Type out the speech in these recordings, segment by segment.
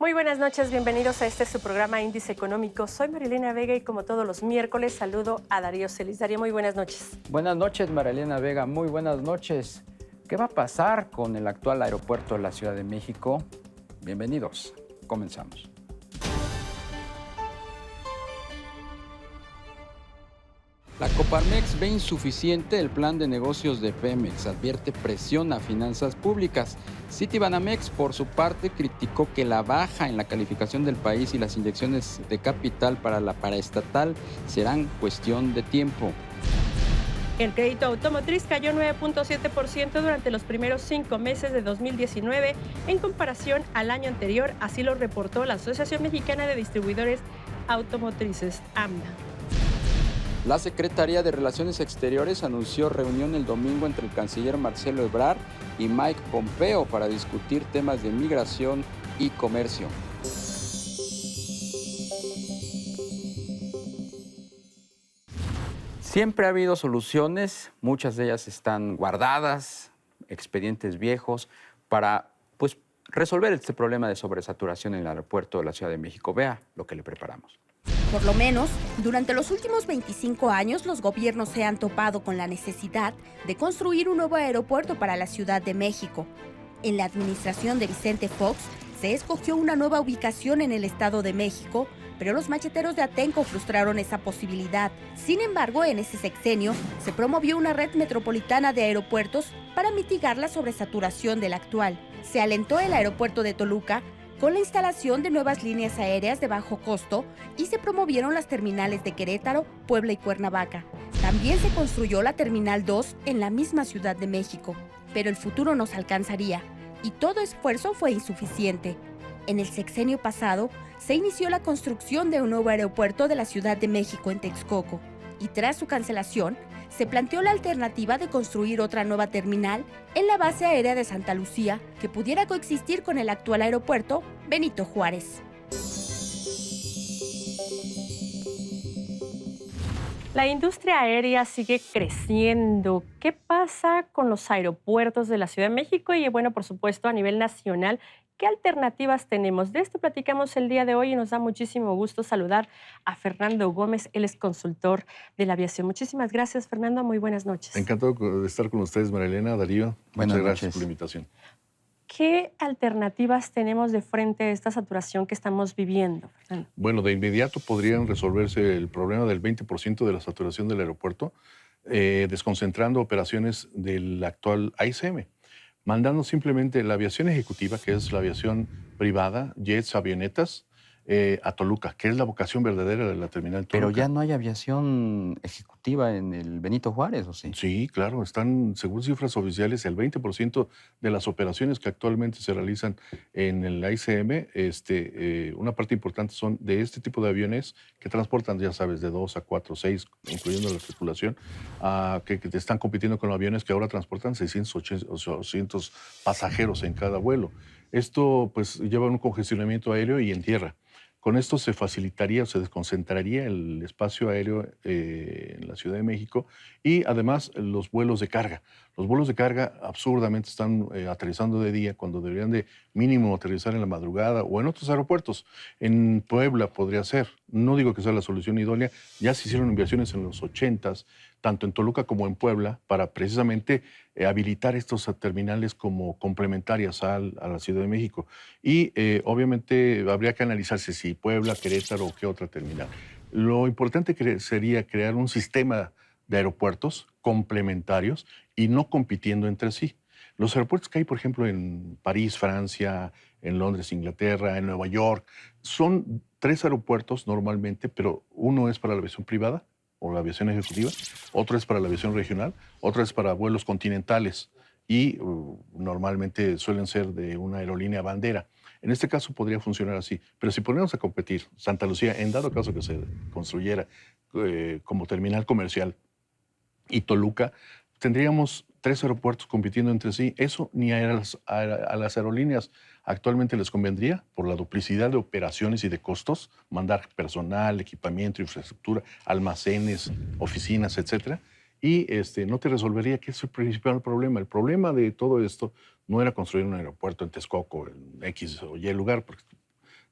Muy buenas noches, bienvenidos a su programa Índice Económico. Soy Marilena Vega y como todos los miércoles saludo a Darío Celis. Darío, muy buenas noches. Buenas noches, Marilena Vega, muy buenas noches. ¿Qué va a pasar con el actual aeropuerto de la Ciudad de México? Bienvenidos, comenzamos. La Coparmex ve insuficiente el plan de negocios de Pemex, advierte presión a finanzas públicas. Citibanamex, por su parte, criticó que la baja en la calificación del país y las inyecciones de capital para la paraestatal serán cuestión de tiempo. El crédito automotriz cayó 9.7% durante los primeros 5 meses de 2019 en comparación al año anterior, así lo reportó la Asociación Mexicana de Distribuidores Automotrices, AMDA. La Secretaría de Relaciones Exteriores anunció reunión el domingo entre el canciller Marcelo Ebrard y Mike Pompeo para discutir temas de migración y comercio. Siempre ha habido soluciones, muchas de ellas están guardadas, expedientes viejos, para resolver este problema de sobresaturación en el aeropuerto de la Ciudad de México. Vea lo que le preparamos. Por lo menos, durante los últimos 25 años, los gobiernos se han topado con la necesidad de construir un nuevo aeropuerto para la Ciudad de México. En la administración de Vicente Fox, se escogió una nueva ubicación en el Estado de México, pero los macheteros de Atenco frustraron esa posibilidad. Sin embargo, en ese sexenio, se promovió una red metropolitana de aeropuertos para mitigar la sobresaturación del actual. Se alentó el aeropuerto de Toluca, con la instalación de nuevas líneas aéreas de bajo costo y se promovieron las terminales de Querétaro, Puebla y Cuernavaca. También se construyó la Terminal 2 en la misma Ciudad de México, pero el futuro nos alcanzaría y todo esfuerzo fue insuficiente. En el sexenio pasado, se inició la construcción de un nuevo aeropuerto de la Ciudad de México en Texcoco y tras su cancelación, se planteó la alternativa de construir otra nueva terminal en la base aérea de Santa Lucía que pudiera coexistir con el actual aeropuerto Benito Juárez. La industria aérea sigue creciendo. ¿Qué pasa con los aeropuertos de la Ciudad de México? Y bueno, por supuesto, a nivel nacional, ¿qué alternativas tenemos? De esto platicamos el día de hoy y nos da muchísimo gusto saludar a Fernando Gómez. Él es consultor de la aviación. Muchísimas gracias, Fernando. Muy buenas noches. Encantado de estar con ustedes, Marilena, Darío. Buenas Muchas gracias noches por la invitación. ¿Qué alternativas tenemos de frente a esta saturación que estamos viviendo, Fernando? Bueno, de inmediato podrían resolverse el problema del 20% de la saturación del aeropuerto, desconcentrando operaciones del actual AICM, mandando simplemente la aviación ejecutiva, que es la aviación privada, jets, avionetas, a Toluca, que es la vocación verdadera de la terminal Toluca. Pero ya no hay aviación ejecutiva en el Benito Juárez, ¿o sí? Sí, claro, están, según cifras oficiales, el 20% de las operaciones que actualmente se realizan en el AICM, una parte importante son de este tipo de aviones que transportan, ya sabes, de 2 a 4, 6, incluyendo la tripulación, que están compitiendo con los aviones que ahora transportan 600, 800 pasajeros en cada vuelo. Esto pues lleva a un congestionamiento aéreo y en tierra. Con esto se facilitaría o se desconcentraría el espacio aéreo en la Ciudad de México y además los vuelos de carga. Los vuelos de carga absurdamente están aterrizando de día cuando deberían de mínimo aterrizar en la madrugada o en otros aeropuertos. En Puebla podría ser. No digo que sea la solución idónea. Ya se hicieron inversiones en los 80s, tanto en Toluca como en Puebla, para precisamente habilitar estos terminales como complementarias a la Ciudad de México. Y obviamente habría que analizarse si Puebla, Querétaro o qué otra terminal. Lo importante sería crear un sistema de aeropuertos complementarios y no compitiendo entre sí. Los aeropuertos que hay, por ejemplo, en París, Francia, en Londres, Inglaterra, en Nueva York, son 3 aeropuertos normalmente, pero uno es para la aviación privada o la aviación ejecutiva, otro es para la aviación regional, otro es para vuelos continentales y normalmente suelen ser de una aerolínea bandera. En este caso podría funcionar así, pero si ponemos a competir Santa Lucía, en dado caso que se construyera como terminal comercial, y Toluca, tendríamos 3 aeropuertos compitiendo entre sí. Eso ni a las aerolíneas actualmente les convendría por la duplicidad de operaciones y de costos, mandar personal, equipamiento, infraestructura, almacenes, oficinas, etcétera. Y no te resolvería, que es el principal problema. El problema de todo esto no era construir un aeropuerto en Texcoco, en X o Y lugar, porque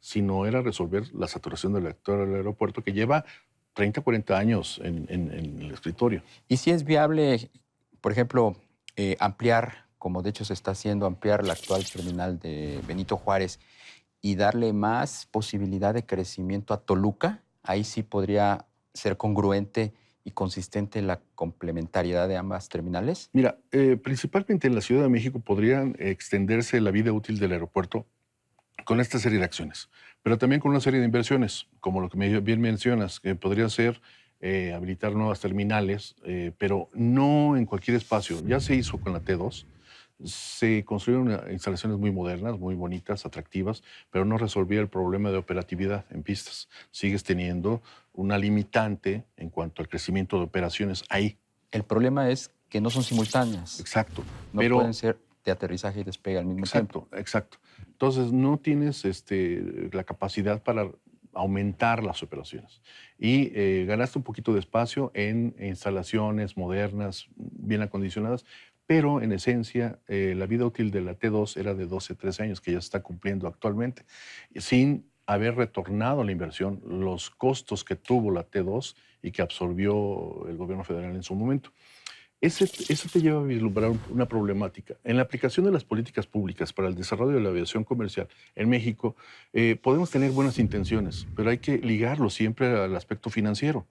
sino era resolver la saturación del actual aeropuerto que lleva 30, 40 años en el escritorio. Y si es viable, por ejemplo, ampliar, como de hecho se está haciendo, ampliar la actual terminal de Benito Juárez y darle más posibilidad de crecimiento a Toluca, ahí sí podría ser congruente y consistente la complementariedad de ambas terminales. Mira, principalmente en la Ciudad de México podrían extenderse la vida útil del aeropuerto con esta serie de acciones, pero también con una serie de inversiones, como lo que bien mencionas, que podría ser habilitar nuevas terminales, pero no en cualquier espacio. Ya se hizo con la T2, se construyeron instalaciones muy modernas, muy bonitas, atractivas, pero no resolvía el problema de operatividad en pistas. Sigues teniendo una limitante en cuanto al crecimiento de operaciones ahí. El problema es que no son simultáneas. Exacto. No pueden ser de aterrizaje y despegue al mismo tiempo. Exacto. Entonces, no tienes la capacidad para aumentar las operaciones. Y ganaste un poquito de espacio en instalaciones modernas, bien acondicionadas, pero en esencia la vida útil de la T2 era de 12, 13 años, que ya se está cumpliendo actualmente, sin haber retornado la inversión, los costos que tuvo la T2 y que absorbió el gobierno federal en su momento. Eso te lleva a vislumbrar una problemática. En la aplicación de las políticas públicas para el desarrollo de la aviación comercial en México, podemos tener buenas intenciones, pero hay que ligarlo siempre al aspecto financiero.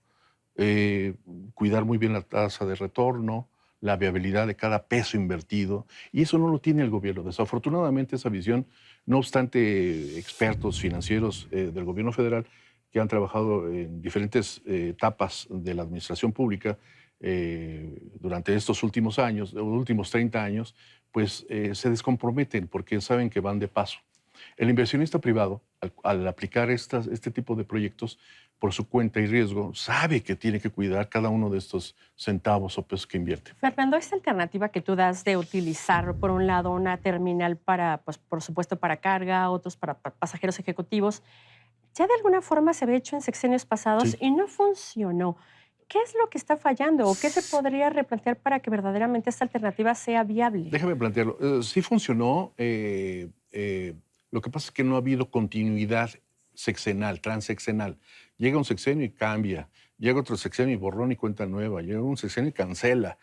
Cuidar muy bien la tasa de retorno, la viabilidad de cada peso invertido, y eso no lo tiene el gobierno. Desafortunadamente, esa visión, no obstante expertos financieros del gobierno federal que han trabajado en diferentes etapas de la administración pública, durante estos últimos años, los últimos 30 años, pues se descomprometen porque saben que van de paso. El inversionista privado, al aplicar este tipo de proyectos por su cuenta y riesgo, sabe que tiene que cuidar cada uno de estos centavos o pesos que invierte. Fernando, esta alternativa que tú das de utilizar, por un lado, una terminal para, pues, por supuesto, para carga, otros para pasajeros ejecutivos, ya de alguna forma se había hecho en sexenios pasados y no funcionó. ¿Qué es lo que está fallando o qué se podría replantear para que verdaderamente esta alternativa sea viable? Déjame plantearlo. Sí funcionó. Lo que pasa es que no ha habido continuidad sexenal, transexenal. Llega un sexenio y cambia. Llega otro sexenio y borrón y cuenta nueva. Llega un sexenio y cancela.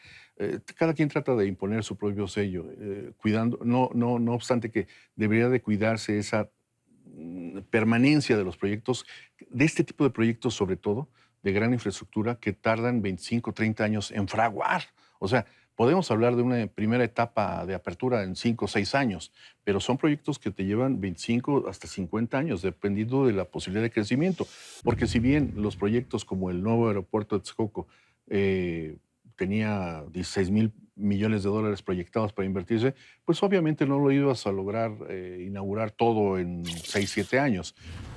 Cada quien trata de imponer su propio sello, cuidando, no obstante que debería de cuidarse esa permanencia de los proyectos, de este tipo de proyectos sobre todo, de gran infraestructura que tardan 25, 30 años en fraguar. O sea, podemos hablar de una primera etapa de apertura en 5 o 6 años, pero son proyectos que te llevan 25 hasta 50 años, dependiendo de la posibilidad de crecimiento. Porque si bien los proyectos como el nuevo aeropuerto de Texcoco tenía 16,000 millones de dólares proyectados para invertirse, pues obviamente no lo ibas a lograr inaugurar todo en 6, 7 años.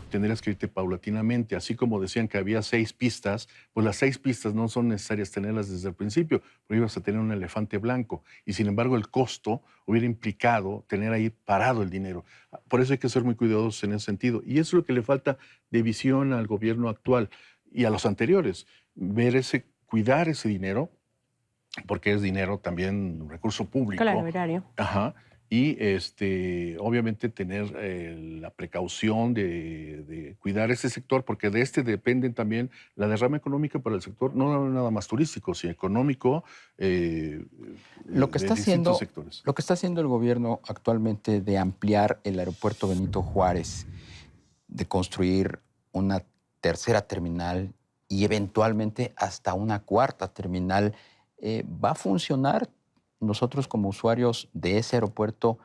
Tendrías que irte paulatinamente. Así como decían que había 6 pistas, pues las 6 pistas no son necesarias tenerlas desde el principio, pero ibas a tener un elefante blanco. Y sin embargo, el costo hubiera implicado tener ahí parado el dinero. Por eso hay que ser muy cuidadosos en ese sentido. Y eso es lo que le falta de visión al gobierno actual y a los anteriores. Cuidar ese dinero, porque es dinero también, un recurso público. Claro, erario. Ajá. Y obviamente tener la precaución de cuidar ese sector, porque de este dependen también la derrama económica para el sector, no nada más turístico, sino económico, Lo que está de haciendo, distintos sectores. lo que está haciendo el gobierno actualmente de ampliar el aeropuerto Benito Juárez, de construir una tercera terminal y eventualmente hasta una cuarta terminal, ¿va a funcionar? Nosotros como usuarios de ese aeropuerto,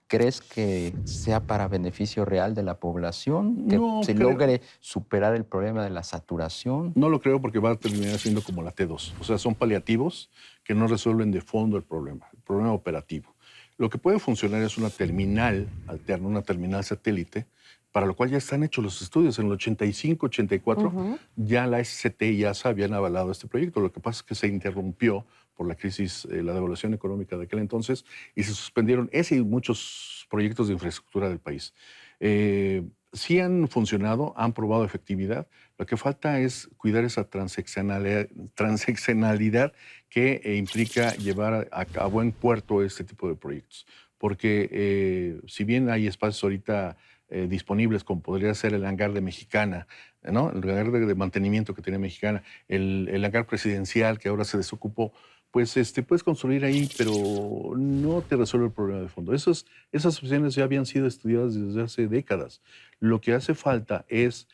¿crees que sea para beneficio real de la población? ¿Que No se creo. logre superar el problema de la saturación? No lo creo, porque va a terminar siendo como la T2. O sea, son paliativos que no resuelven de fondo el problema operativo. Lo que puede funcionar es una terminal alterna, una terminal satélite, para lo cual ya están hechos los estudios. En el 85, 84, ya la SCT y ASA habían avalado este proyecto. Lo que pasa es que se interrumpió por la crisis, la devaluación económica de aquel entonces, y se suspendieron ese y muchos proyectos de infraestructura del país. Sí han funcionado, han probado efectividad. Lo que falta es cuidar esa transeccionalidad que implica llevar a buen puerto este tipo de proyectos. Porque si bien hay espacios ahorita disponibles, como podría ser el hangar de Mexicana, ¿no? El hangar de mantenimiento que tenía Mexicana, el hangar presidencial que ahora se desocupó, pues puedes construir ahí, pero no te resuelve el problema de fondo. Esas opciones ya habían sido estudiadas desde hace décadas. Lo que hace falta es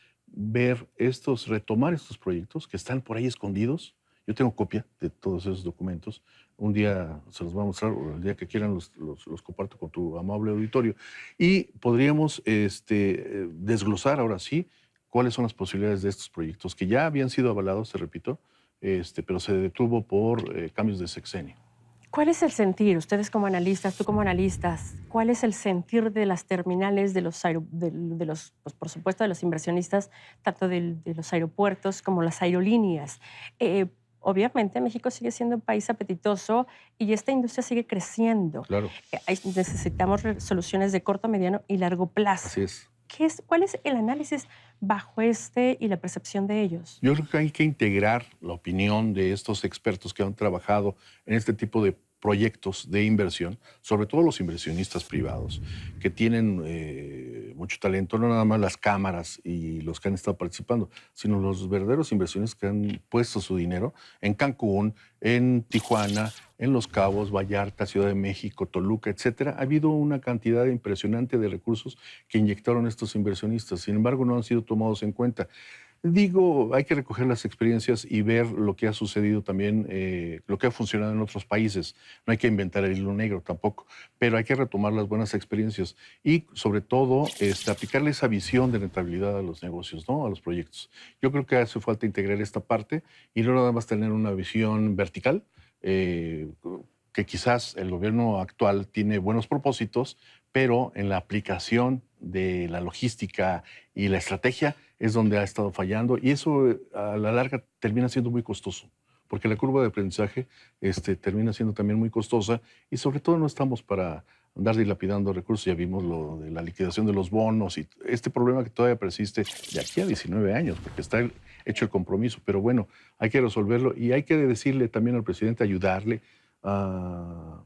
retomar estos proyectos que están por ahí escondidos. Yo tengo copia de todos esos documentos. Un día se los voy a mostrar, o el día que quieran los comparto con tu amable auditorio. Y podríamos desglosar ahora sí cuáles son las posibilidades de estos proyectos que ya habían sido avalados, te repito, pero se detuvo por cambios de sexenio. ¿Cuál es el sentir, ustedes como analistas, tú como analistas, cuál es el sentir de las terminales, de los pues, por supuesto, de los inversionistas, tanto de los aeropuertos como las aerolíneas? Obviamente México sigue siendo un país apetitoso y esta industria sigue creciendo. Claro. Necesitamos soluciones de corto, mediano y largo plazo. Así es. ¿Cuál es el análisis bajo y la percepción de ellos? Yo creo que hay que integrar la opinión de estos expertos que han trabajado en este tipo de proyectos de inversión, sobre todo los inversionistas privados, que tienen mucho talento, no nada más las cámaras y los que han estado participando, sino los verdaderos inversionistas que han puesto su dinero en Cancún, en Tijuana, en Los Cabos, Vallarta, Ciudad de México, Toluca, etcétera. Ha habido una cantidad impresionante de recursos que inyectaron estos inversionistas. Sin embargo, no han sido tomados en cuenta. Digo, hay que recoger las experiencias y ver lo que ha sucedido también, lo que ha funcionado en otros países. No hay que inventar el hilo negro tampoco, pero hay que retomar las buenas experiencias y, sobre todo, aplicarle esa visión de rentabilidad a los negocios, ¿no? A los proyectos. Yo creo que hace falta integrar esta parte y no nada más tener una visión vertical, que quizás el gobierno actual tiene buenos propósitos, pero en la aplicación de la logística y la estrategia es donde ha estado fallando y eso a la larga termina siendo muy costoso, porque la curva de aprendizaje termina siendo también muy costosa y sobre todo no estamos para andar dilapidando recursos. Ya vimos lo de la liquidación de los bonos y este problema que todavía persiste de aquí a 19 años, porque está hecho el compromiso, pero bueno, hay que resolverlo y hay que decirle también al presidente, ayudarle a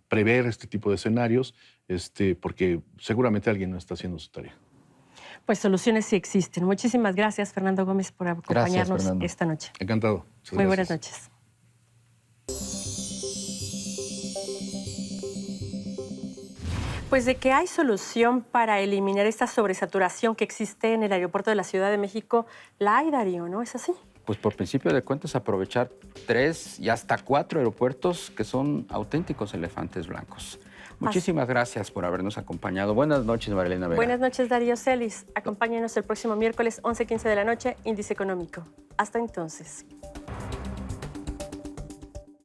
prever este tipo de escenarios, porque seguramente alguien no está haciendo su tarea. Pues soluciones sí existen. Muchísimas gracias, Fernando Gómez, por acompañarnos esta noche. Encantado. Muy buenas noches. Pues de que hay solución para eliminar esta sobresaturación que existe en el aeropuerto de la Ciudad de México, la hay, Darío, ¿no? ¿Es así? Pues por principio de cuentas aprovechar 3 y hasta 4 aeropuertos que son auténticos elefantes blancos. Muchísimas gracias por habernos acompañado. Buenas noches, Marilena Vega. Buenas noches, Darío Celis. Acompáñenos el próximo miércoles, 11:15 de la noche, Índice Económico. Hasta entonces.